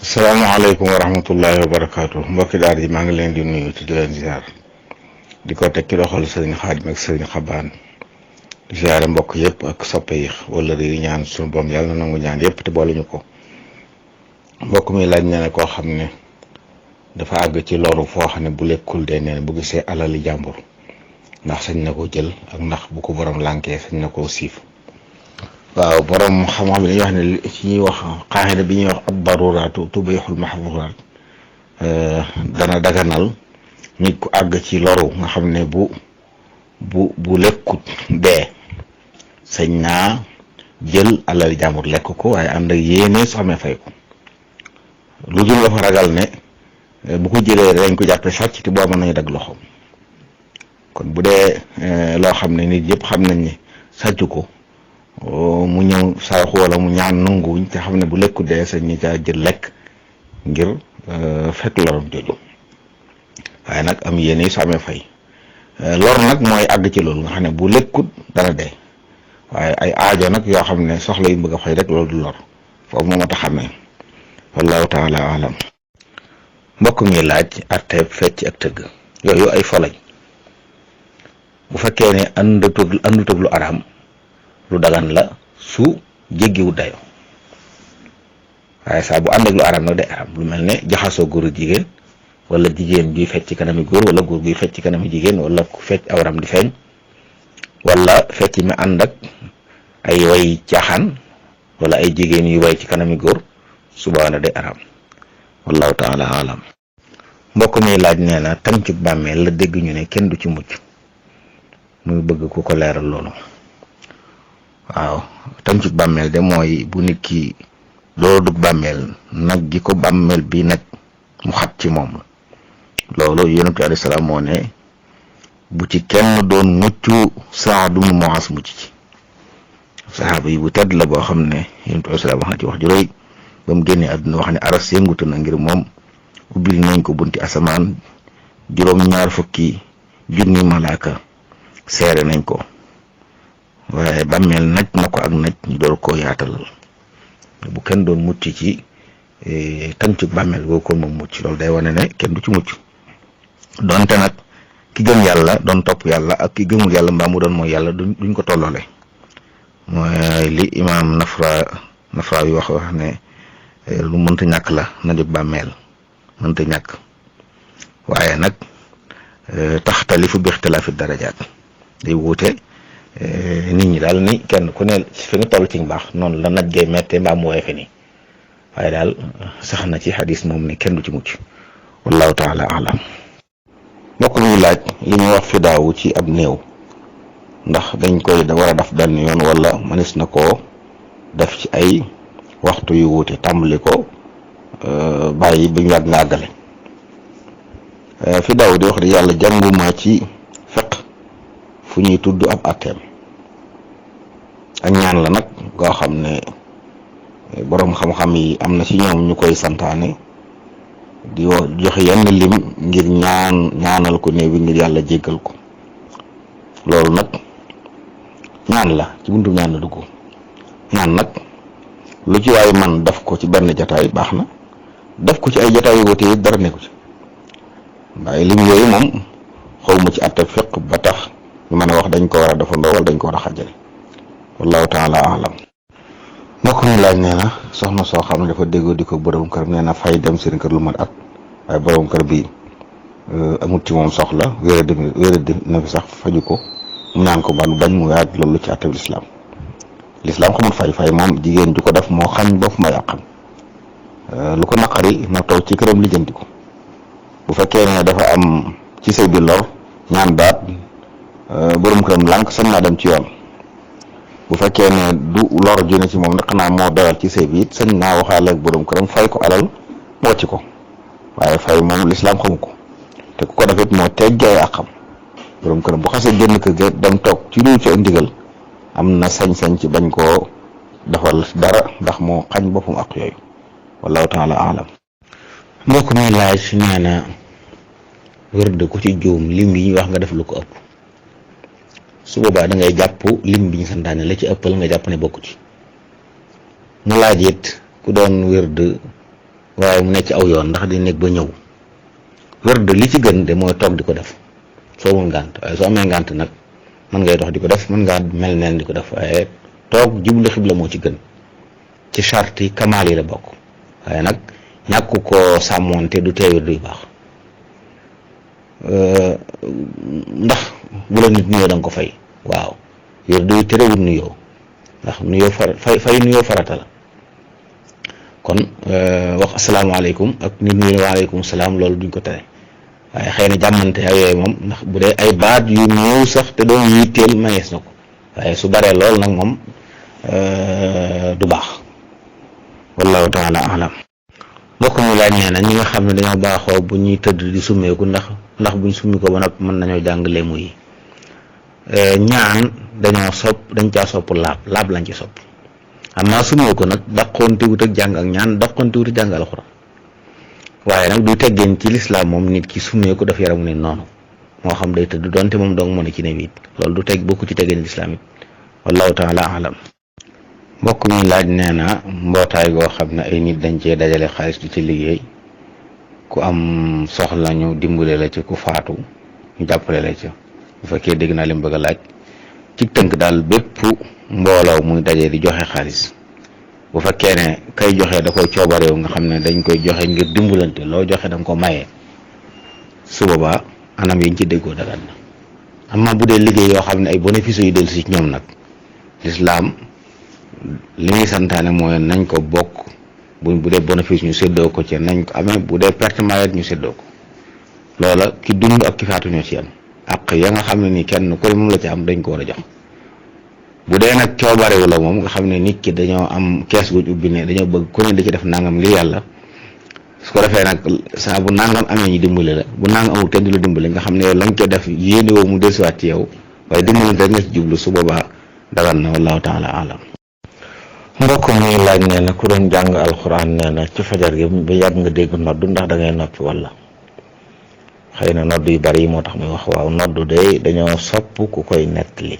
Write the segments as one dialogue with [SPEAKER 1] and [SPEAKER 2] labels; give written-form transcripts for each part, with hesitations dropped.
[SPEAKER 1] asalaamaaleykum wa rahmatullahi wa barakaatu mbokki daara yi maa ngi leen di nuyu ci di leen ziar di ko teg ci loxol sëriñ Xaadim ak sëriñ Xabaan di ziare mbokk yëpp ak soppe yi wala di ñaan suñu boom yàlla na nangu ñaan yëpp te boole ñu ko. mbokk mi laaj na ne koo xam ne dafa àgg ci loru foo xam ne bu lekkul de nee bu gisee alali jàmbur ndax sañ na ko jël ak ndax bu ko borom lànkee sañ na koo siif. waaw borom xam-xam yi dañuy wax ne ci ñuy wax xaaxida bi ñuy wax ab daruraatu tubihul mahzuraat dana daganal nit ku àgg ci loru nga xam ne bu lekkut dee sañ naa jël alal jàmbur lekk ko waaye ànd ak yéene su xamee fay ko lu dul dafa ragal ne bu ko jëlee dañ ko jàppe sàcc te boo mën nañu dagg loxoom kon bu dee loo xam ne nit yëpp xam nañ ne sàcc ko mu ñëw saraxu wala mu ñaan nanguwuñ te xam ne bu lekku dee sañ ñi caa jël lekk ngir fekk lorom jooju waaye nag am yéene su amee fay lor nag mooy àgg ci loolu nga xam ne bu lekkut dana dee waaye ay aajo nag yoo xam ne soxla yu bëgg a fay rek loolu du lor foofu moo ma tax xamee wallahu taala alam. mbokk mi laaj arte fecc ak tëgg yooyu ay folañ bu fekkee ne àndutug lu araam lu dagan la su jéggiwu dayo waaye saa bu ànd ak lu araam nag day araam lu mel ne jaxasoo góor a jigéen wala jigéen juy fecc ci kanami góor wala góor guy fecc ci kanami jigéen wala ku fecc awram di feeñ wala fecc mi ànd ak ay way caaxaan wala ay jigéen yu way ci kanami góor subaa na day araam wallahu taala alam. mbokk mi laaj nee na tàncug bàmmeel la dégg ñu ne kenn du ci mucc muy bëgg ku ko leeral loolu. waaw tàncug bàmmeel de mooy bu nit ki loolu dug bàmmeel nag gi ko bàmmeel bi nag mu xat ci moom loolu yonent bi alayhi salaam moo ne bu ci kenn doon mucc Saad ibn Muaaz mucc ci saxaaba yi bu tedd la boo xam ne yonent bi alayhi salaam wax na ci wax ju rëy ba mu génnee àdduna wax ne aras yëngutu na ngir moom ubbil nañ ko bunti asamaan juróom-ñaar fukki junni malaaka seere nañ ko waaye bàmmeel naj na ko ak naj ñu door koo yaatal bu kenn doon mucc ci tàncug bàmmeel boobu kon moom mucc loolu day wane ne kenn du ci mucc donte nag ki gëm yàlla doon topp yàlla ak ki gëmul yàlla mbaa mu doon mooy yàlla duñ ko tolloole mooy li imaam nafra yi wax ne lu mënta ñàkk la najug bàmmeel mënta ñàkk waaye nag taxtalifu bi ixtilaafi darajaat day wuute nit ñi daal ni kenn ku ne fi nga toll ci mbaax noonu la naj gay mette mbaa mu woyofe nii waaye daal sax na ci xadis moom ne kenn du ci mucc wallahu taala alam. mbokk mi laaj li ñuy wax fidaawu ci ab néew ndax dañ koy war a def benn yoon wala mënees na koo def ci ay waxtu yu wuute tàmbali ko bàyyi ba ñu yàgg nga àggale. fidaawu di wax de yàlla jànguma ci fiq fu ñuy tudd ab atteem ak ñaan la nag goo xam ne boroom xam-xam yi am na ci ñoom ñu koy santaane di joxe yenn lim ngir ñaanal ko néew bi ngir yàlla jéggal ko loolu nag ñaan la ci buntu ñaan la dugg ñaan nag lu ci waay man def ko ci benn jataay baax na def ko ci ay jataay yu wute dara nekku ci waaye lim yooyu moom xawma ci atte fiq ba tax ñu mën a wax dañ ko war a defandoo wala dañ ko war a xàjjale wallahu taala alam. mbokk mi laaj nee na soxna soo xam ne dafa déggoo di ko borom kër nee na fay dem seen kër lu mat at waaye borom kër bi amut ci moom soxla wéradi na fi sax faju ko mu ñaan ko ban bañ mu yaaj loolu ci àtte lislaam xamul fay moom jigéen ju ko def moo xañ bopp may àqam lu ko naqari na taw ci këram lijjanti ko bu fekkee ne dafa am ci sëy bi lor ñaan baat borom këram lànk sañ naa dem ci yoon bu fekkee ne du lor ju ne ci moom naq naa moo doyal ci sëy bi it sañ naa waxaale ak borom këram fay ko alal mu wàcc ko waaye fay moom lislaam xamu ko te ku ko def it moo teggee àqam borom këram bu xasee génn kër ga dem toog ci lu ci ndigal am na sañ-sañ ci bañ koo defal dara ndax moo xañ boppam ak yooyu wallahu taala alam. mbokk mi laaj nee na wërd ku ci juum lim yi ñu wax nga def lu ko ëpp su boobaa da ngay jàpp lim bi ñu santaane la ci ëppal nga jàpp ne bokku ci. mu laaj it ku doon wërd waaye mu nekk ci aw yoon ndax di nekk ba ñëw wërd li ci gën de mooy toog di ko def soo mun ngànt waaye soo amee ngànt nag mën ngay dox di ko def mën ngaa mel neen di ko def waaye toog jublu xibla moo ci gën ci charte yi kamaal yi la bokk waaye nag ñàkk ko sàmmoonte du tee wërd yu baax. ndax bu la nit nuyoo da nga ko fay waaw wërd yu terewul nuyoo ndax nuyoo fay nuyoo farata la kon wax asalaamaaleykum ak nit nuyoo waaleykum salaam loolu duñ ko tere waaye xëy na jàmmante ak yooyu moom ndax bu dee ay baat yu ñëw sax te doon yitteel mayees na ko waaye su baree lool nag moom du baax wallahu taala alam. mbokk mi laaj nee na ñi nga xam ne dañoo baaxoo bu ñuy tëdd di summeeku ndax buñ summi ko ba noppi mën nañoo jàng lemu yi. ñaan dañ caa sopp laab lañ ci sopp amaa summee ko nag daqoonte wut ak jàng ak ñaan daqoonte wut ak jàng alxuraan waaye nag du teggeen ci lislaam moom nit ki summee ko daf yaramu ne noonu moo xam day tëdd donte moom dong moo ne ci ne biit loolu du teg bokku ci teggeen lislaam it wallahu taala alam. mbokk mi laaj nee na mbootaay goo xam ne ay nit dañ cee dajale xaalis di ci liggéey ku am soxla ñu dimbale la ci ku faatu ñu jàppale la ci bu fekkee dégg naa li mu bëgg a laaj ci tënk daal bépp mbooloo muy daje di joxe xaalis bu fekkee ne kay joxe da koy coobareew nga xam ne dañ koy joxe ngir dimbalante loo joxe da nga ko mayee su boobaa anam yiñ ci déggoo dagan na amma bu dee liggéey yoo xam ne ay bénéfice yu dellu si ñoom nag lislaam li ñuy santaane mooy nañ ko bokk bu dee bénéfice ñu séddoo ko ci nañ ko amee bu dee perte malet ñu séddoo ko loola ki dund ak ki faatu ñoo ci am ak ya nga xam ne ni kenn ku ne moom la ci am dañ ko war a jox bu dee nag coobarewu la moom nga xam ne nit ki dañoo am kees guñ ubbi ne dañoo bëgg ku ne di ci def nangam ngir yàlla su ko defee nag saa bu nangam amee ñu dimbale la bu nangam amul kenn du la dimbale nga xam ne yow lañ ko def yéene woo mu dellusiwaat ci yow waaye dimbalante rek nga ci jublu su boobaa dagan na wallahu taala alam. mbokk muy laaj nee na ku doon jàng alxuraan nee na ci fajar gi ba yàgg nga dégg nodd ndax da ngay noppi wala xëy na nodd yu bari yi moo tax muy wax waaw nodd de dañoo sopp ku koy nettali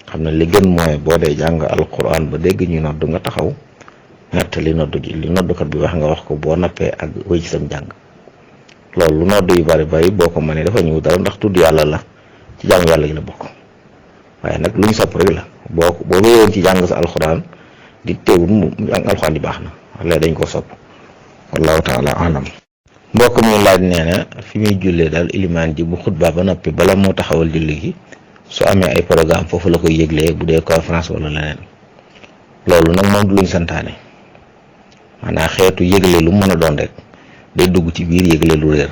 [SPEAKER 1] xam ne li gën mooy boo dee jàng alxuraan ba dégg ñu nodd nga taxaw nettali nodd gi li noddkat bi wax nga wax ko boo nappee ak wéy ci sam jàng loolu nodd yu bari boo ko mënee dafa ñëw dara ndax tudd yàlla la ci jàng yàlla gi la bokk waaye nag lu ñu sopp rek la boo wéyoon ci jàng sa alxuraan di teewul mu jàng alxuraan di baax na wala dañ koo sopp wallahu taala alam. mbokk mi laaj nee na fi muy jullee daal ilimaan ji bu xutba ba noppi bala moo taxawal julli gi su amee ay programme foofu la koy yëglee bu dee conférence wala leneen loolu nag moom du luñ santaane maanaam xeetu yëgle lu mën a doon rek day dugg ci biir yëgle lu réer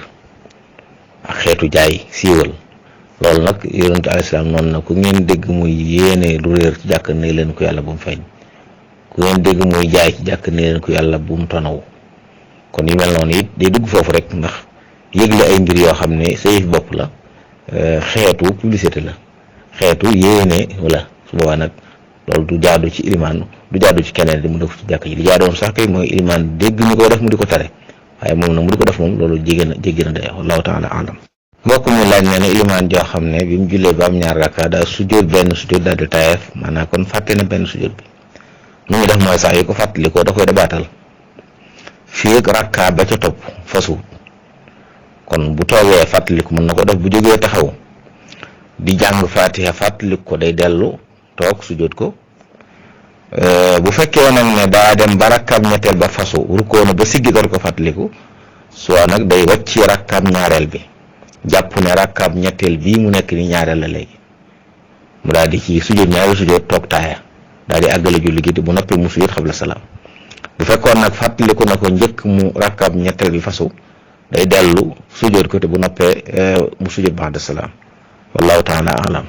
[SPEAKER 1] ak xeetu jaay siiwal loolu nag yonentu alayhi salaam noonu na ku ngeen dégg muy yéene lu réer ci jàkk ne leen ko yàlla bu mu feeñ ku ngeen dégg muy jaay ci jàkk ne leen ko yàlla bu mu tonaw kon yu mel noonu it day dugg foofu rek ndax yëgle ay mbir yoo xam ne sa yëf bopp la xeetu publicité la xeetu yéene wala su boobaa nag loolu du jaadu ci ilimaan du jaadu ci keneen di mu def ci jàkk ji li jaadoon sax kay mooy ilimaan dégg ñu koy def mu di ko tere waaye moom nag mu di ko def moom loolu jéggi na day wallahu taala alam. mbokk mi laaj nee na ilimaan joo xam ne bi mu jullee ba am ñaar rakka daa sujjóot benn sujjóot daal di tayeef maanaam kon fàtte na benn sujjóot bi nu mu def mooy sax yi ko fàttali ko da koy dabaatal fii ak rakka ba ca topp fasu kon bu toogee fàttaliku mën na ko def bu jógee taxaw di jàng fatiha fàttaliku ko day dellu toog sujjóot ko bu fekkee nag ne daa dem ba rakkaab ñetteel ba fasu rukkoo na ba siggi door ko fàttaliku soo nag day wàcc rakkaab ñaareel bi jàpp ne rakkaab ñetteel bii mu nekk ni ñaareel la léegi mu daal di ci sujjóot ñaari sujjóot toog taaya daal di àggale julli gi bu noppi mu sujjóot xabla salaam bu fekkoon nag fàttaliku na ko njëkk mu rakkaab ñetteel bi fasu day dellu sujjóot ko te bu noppee mu sujjóot ba'da salaam wallahu taala alam.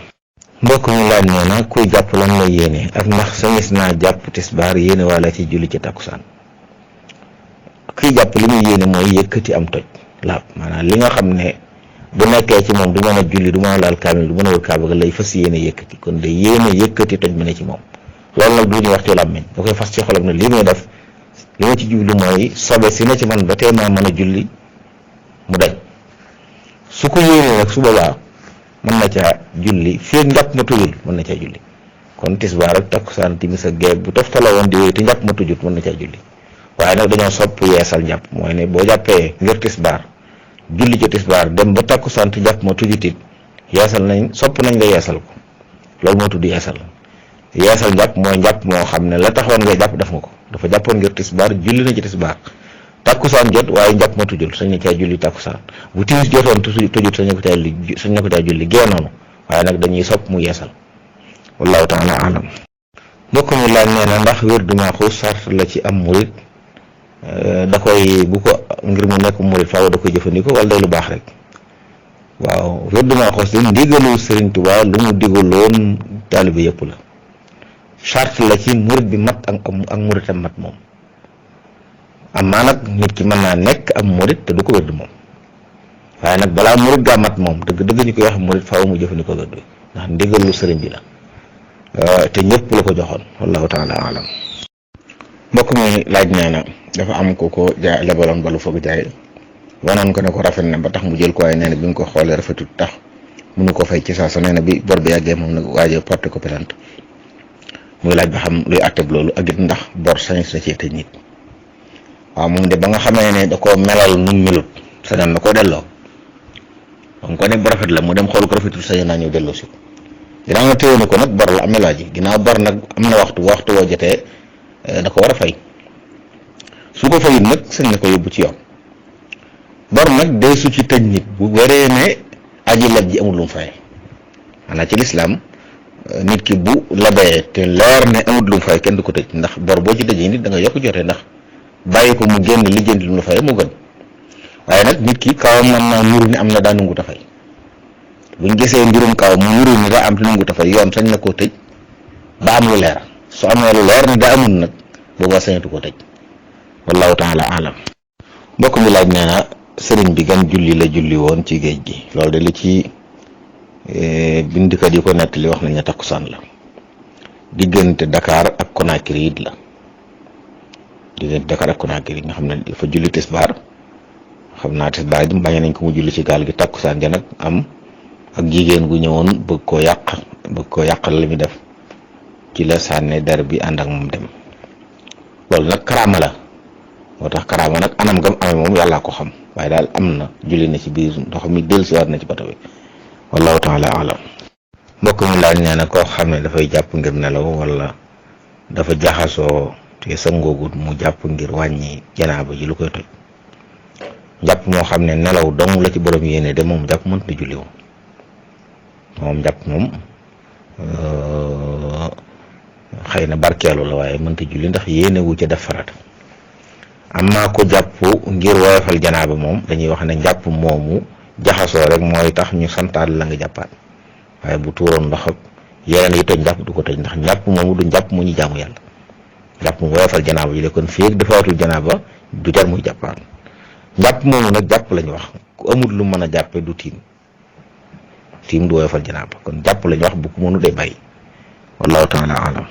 [SPEAKER 1] mbokk mi laaj nee na kuy jàpp lan la yéene ak ndax sañis naa jàpp tisbaar yéene wala ci julli ci takkusaan kuy jàpp li muy yéene mooy yëkkati am toj laab maanaam li nga xam ne bu nekkee ci moom du mën a julli du mën a laal kaamil du mën a wër kaaba ga lay fas yéene yëkkati kon day yéene yëkkati toj mu ne ci moom loolu nag du ñuy wax ci làmmiñ da koy fas ci xolam ne lii muy def li ma ci jublu mooy sobe si ne ci man ba tey maa mën a julli mu dañ su ko yéene nag su boobaa mën na caa julli fii njàpp ma tujul mën na caa julli kon tisbaar ak takkusaan timis ak gee bu toftala woon di wéy te njàpp ma tujut mën na caa julli waaye nag dañoo sopp yeesal njàpp mooy ne boo jàppee ngir tisbaar julli ci tisbaar dem ba takkusaan te njàpp ma tujutit yeesal nañ sopp nañ nga yeesal ko loolu moo tudd yeesal njàpp mooy njàpp moo xam ne la taxoon nga jàpp def nga ko dafa jàppoon ngir tisbaar julli na ci tisbaar takkusaan jot waaye njàpp ma tujul sañ na caa julli takkusaan bu timis jotoon tujut sañ na ko caa julli gee noonu waaye nag dañuy sopp mu yeesal wallahu taala alam mbokk mi laaj nee na ndax wér du maaxuus sart la ci am murit da koy bu ko ngir mu nekk murit faaw da koy jëfandikoo wala day lu baax rek waaw wér du maaxuus di ndigalu Sëriñ Tuubaa lu mu digaloon taalibe yëpp la charte la ci murit bi mat ak muritam mat moom amaa nag nit ki mën naa nekk am murit te du ko wérd moom waaye nag balaa murit gaa mat moom dëgg ñu koy wax murit faaw mu jëfandikoo wérd bi ndax ndigalu sëriñ bi la te ñëpp la ko joxoon wallahu taala alam mbokk mi laaj nee na dafa am ko jaay lebaloon balu foog jaay wanoon ko ne ko rafet na ba tax mu jël ko waaye nee na bi nga ko xoolee rafetut tax mënu ko fay ci saasa nee na bi bor bi yàggee moom nag waaje porté ko plainte muy laaj ba xam luy àtteb loolu ak it ndax bor sañis na ci tëj nit waaw moom de ba nga xamee ne da koo melal nu melut sañoon na koo delloo moom ko ne bu rafet la mu dem xool ko rafetul sañoon naa ñëw delloo si ko ginnaaw nga téye ko nag bor la amee laaj yi ginnaaw bor nag am na waxtu woo jotee da ko war a fay su ko fayit nag sañ na ko yóbbu ci yoon bor nag dee su ci tëj nit bu waree ne aji leb ji amul lu mu fay maanaam ci lislaam nit ki bu labee te leer ne amul lu mu fay kenn du ko tëj ndax bor boo ci tëjee nit da nga yokk jotee ndax bàyyi ko mu génn lijjanti lu mu la fay mu gën waaye nag nit ki kawam mën naa nuru ni am na daa nangut a fay buñ gisee mbirum kaw mu nuru ni daa am te nangut a fay yoon sañ na koo tëj ba am lu leer su amee lu leer ni daa amul nag boobaa sañatu koo tëj wallahu taala alam mbokk mi laaj nee na sëriñ bi gan julli la julli woon ci géej gi loolu de li ci bindkat yi ko nettali wax nañ ne takkusaan la diggante Dakar ak Conakry it la diggante Dakar ak Conakry nga xam ne dafa julli tisbaar xam naa tisbaar ji bañ nañ ko mu julli ci gaal gi takkusaan ja nag am ak jigéen gu ñëwoon bëgg koo yàqal li muy def ci la sànne der bi ànd ak moom dem loolu nag karaama la moo tax karaama nag anam gam amee moom yàllaa ko xam waaye daal am na julli na ci biir ndox mi dellusiwaat na ci bato bi wallahu taala alam mbokk mi laaj nee na koo xam ne dafay jàpp ngir nelaw wala dafa jaxasoo te sangoogut mu jàpp ngir wàññi janaaba ji lu koy toj jàpp moo xam ne nelaw dong la ci borom yéene de moom jàpp mënut a julli moom jàpp moom xëy na barkeelu la waaye mënta julli ndax yéene wu ca def farata amaa ko jàpp ngir woyofal janaaba moom dañuy wax ne njàpp moomu jaxasoo rek mooy tax ñu santaal la nga jàppaat waaye bu tuuroon ndox ak yeneen yi toj njàpp du ko toj ndax njàpp moomu du njàpp mu ñu jaamu yàlla njàpp mu woyofal janaaba ji la kon fii ak defaatul janaaba du jar muy jàppaat njàpp moomu nag jàpp lañu wax ku amul lu mën a jàppe du tiim du woyofal janaaba kon jàpp lañu wax bu ko mënu dee bàyyi wallahu taala alam